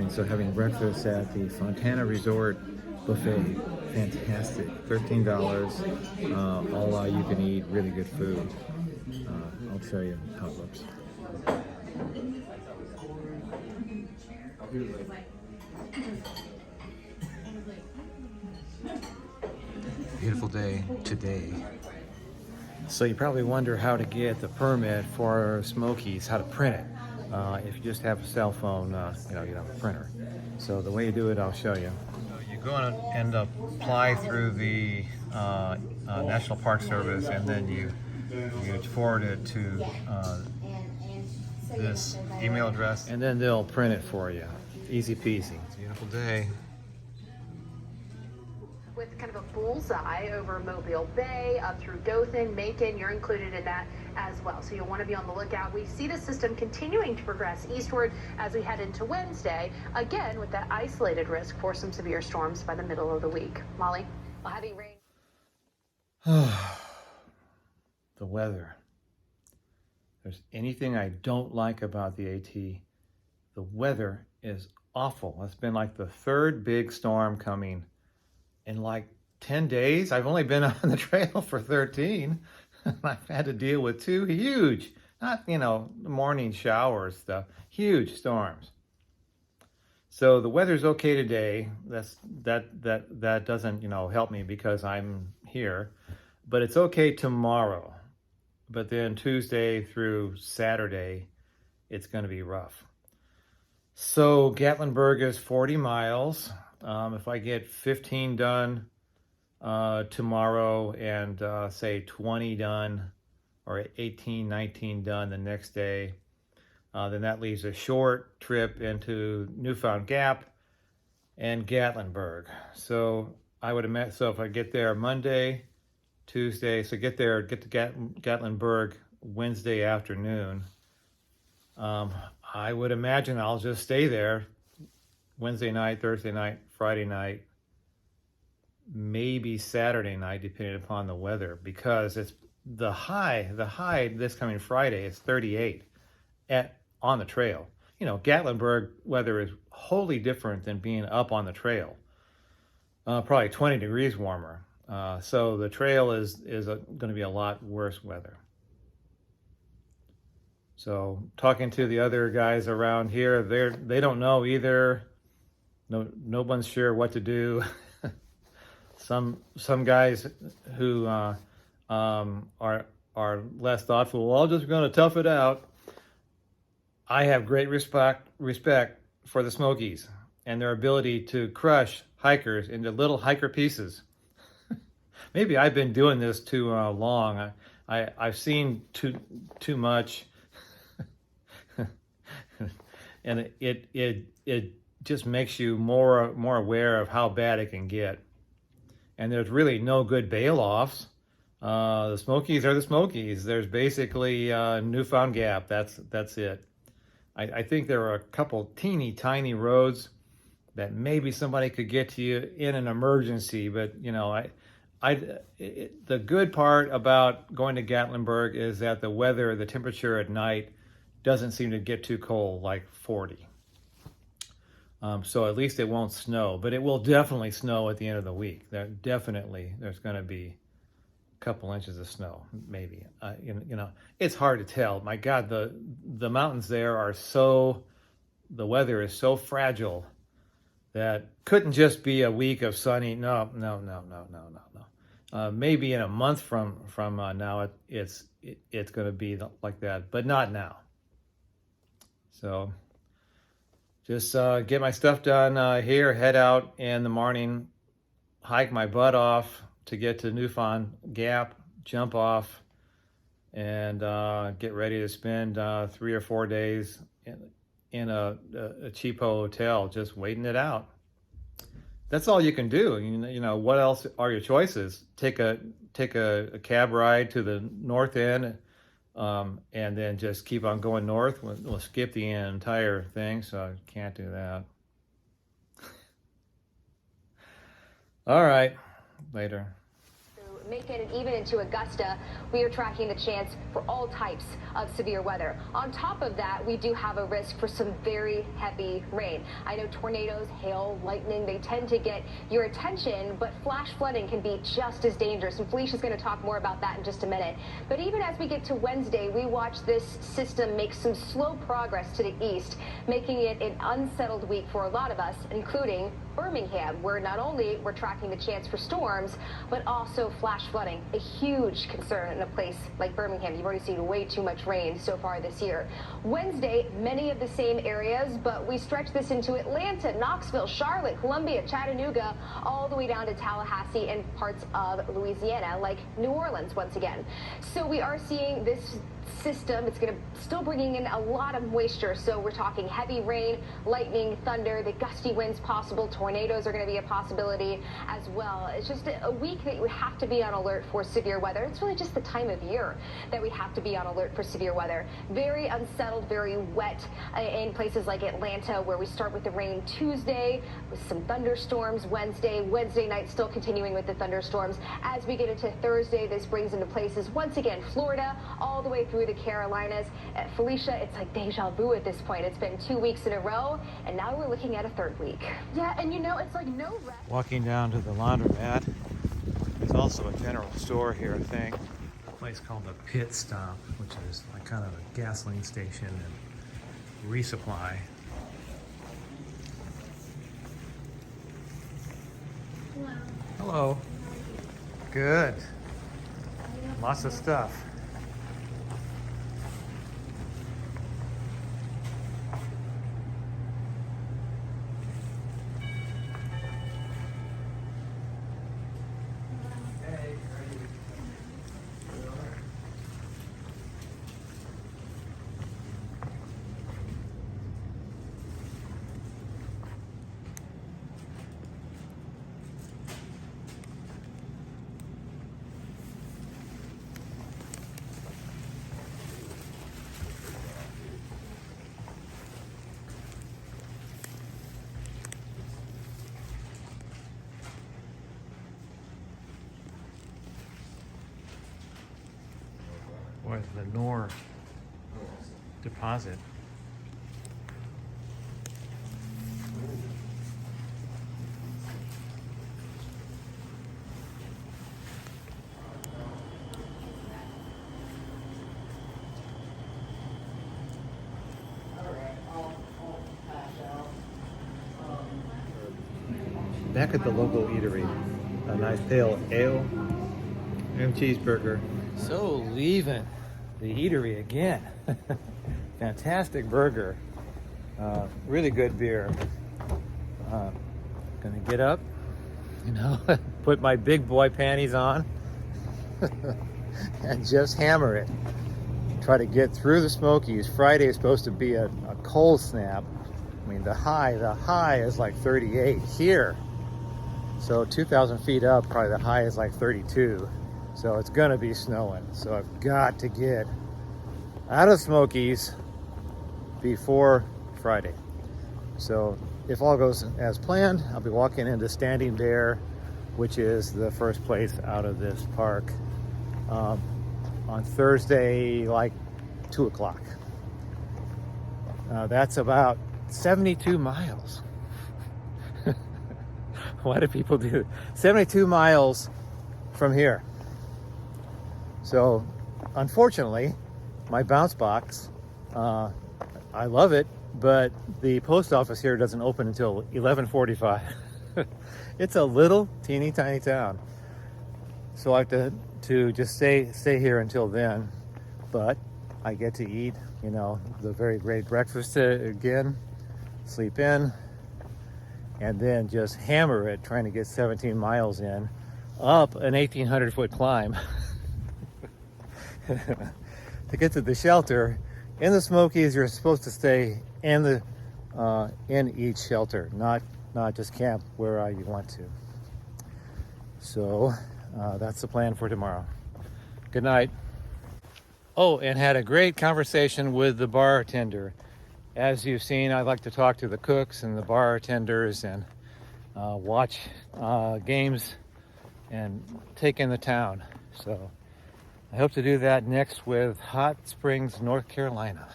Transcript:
morning, so having breakfast at the Fontana Resort buffet. Fantastic. $13, all you can eat, really good food. I'll show you how it looks. Beautiful day today. So you probably wonder how to get the permit for Smokies, how to print it. If you just have a cell phone, you don't have a printer. So the way you do it, I'll show you. So you go and apply through the National Park Service, and then you forward it to this email address, and then they'll print it for you. Easy peasy. Beautiful day. With kind of a bullseye over Mobile Bay, up through Dothan, Macon, you're included in that as well. So you'll want to be on the lookout. We see the system continuing to progress eastward as we head into Wednesday, again with that isolated risk for some severe storms by the middle of the week. Molly, well, heavy rain. The weather. If there's anything I don't like about the AT, the weather is awful. It's been like the third big storm coming in like 10 days. I've only been on the trail for 13. I've had to deal with two huge, not, morning showers stuff, huge storms. So the weather's okay today. That doesn't, help me because I'm here, but it's okay tomorrow. But then Tuesday through Saturday, it's going to be rough. So Gatlinburg is 40 miles. If I get 15 done tomorrow and say 20 done or 18, 19 done the next day, then that leaves a short trip into Newfound Gap and Gatlinburg. So I would imagine, so if I get there Monday, Tuesday, so get to Gatlinburg Wednesday afternoon, I would imagine I'll just stay there Wednesday night, Thursday night, Friday night, maybe Saturday night, depending upon the weather, because it's the high this coming Friday is 38 on the trail. Gatlinburg weather is wholly different than being up on the trail. Probably 20 degrees warmer. So the trail is going to be a lot worse weather. So talking to the other guys around here, they don't know either. No one's sure what to do. Some guys who are less thoughtful, well, I'm just going to tough it out. I have great respect for the Smokies and their ability to crush hikers into little hiker pieces. Maybe I've been doing this too long. I've seen too much, and it just makes you more aware of how bad it can get. And there's really no good bail-offs. The Smokies are the Smokies. There's basically Newfound Gap. That's it. I think there are a couple teeny tiny roads that maybe somebody could get to you in an emergency, but the good part about going to Gatlinburg is that the temperature at night doesn't seem to get too cold, like 40. So at least it won't snow, but it will definitely snow at the end of the week. There's going to be a couple inches of snow, maybe. It's hard to tell. My God, the mountains there the weather is so fragile that couldn't just be a week of sunny. No. Maybe in a month from now, it's going to be like that, but not now. So just get my stuff done here, head out in the morning, hike my butt off to get to Newfound Gap, jump off, and get ready to spend 3 or 4 days in a cheap hotel, just waiting it out. That's all you can do. What else are your choices? Take a cab ride to the north end, and then just keep on going north. We'll skip the entire thing, so I can't do that. So Macon and even into Augusta, we are tracking the chance for all types of severe weather. On top of that, we do have a risk for some very heavy rain. I know tornadoes, hail, lightning, they tend to get your attention, but flash flooding can be just as dangerous. And Felicia's going to talk more about that in just a minute. But even as we get to Wednesday, we watch this system make some slow progress to the east, making it an unsettled week for a lot of us, including Birmingham, where not only we're tracking the chance for storms, but also flash flooding, a huge concern in a place like Birmingham. You've already seen way too much rain so far this year. Wednesday, many of the same areas, but we stretch this into Atlanta, Knoxville, Charlotte, Columbia, Chattanooga, all the way down to Tallahassee and parts of Louisiana, like New Orleans once again. So we are seeing this system. It's going to still bringing in a lot of moisture, so we're talking heavy rain, lightning, thunder, the gusty winds possible, tornadoes are going to be a possibility as well. It's just a week that you have to be on alert for severe weather. It's really just the time of year that we have to be on alert for severe weather. Very unsettled, very wet in places like Atlanta, where we start with the rain Tuesday with some thunderstorms Wednesday night still continuing with the thunderstorms. As we get into Thursday, this brings into places once again Florida all the way through the Carolinas. Felicia, it's like deja vu at this point. It's been 2 weeks in a row, and now we're looking at a third week. Yeah, and you know, it's like no rest. Walking down to the laundromat. There's also a general store here, I think. A place called the Pit Stop, which is like kind of a gasoline station and resupply. Hello. Hello. Good. Lots of stuff. Boy, the Nor deposit. Back at the local eatery, a nice pale ale and cheeseburger. So leaving the eatery again. Fantastic burger. Really good beer. Gonna get up, put my big boy panties on and just hammer it. Try to get through the Smokies. Friday is supposed to be a cold snap. I mean, the high is like 38 here. So 2,000 feet up, probably the high is like 32. So it's gonna be snowing. So I've got to get out of Smokies before Friday. So if all goes as planned, I'll be walking into Standing Bear, which is the first place out of this park, on Thursday, like 2 o'clock. That's about 72 miles. Why do people do it? 72 miles from here. So, unfortunately, my bounce box, I love it, but the post office here doesn't open until 11:45. It's a little teeny tiny town. So I have to just stay here until then. But I get to eat, the very great breakfast again, sleep in, and then just hammer it, trying to get 17 miles in, up an 1,800-foot climb to get to the shelter. In the Smokies, you're supposed to stay in each shelter, not just camp where you want to. So that's the plan for tomorrow. Good night. Oh, and had a great conversation with the bartender. As you've seen, I like to talk to the cooks and the bartenders and watch games and take in the town. So I hope to do that next with Hot Springs, North Carolina.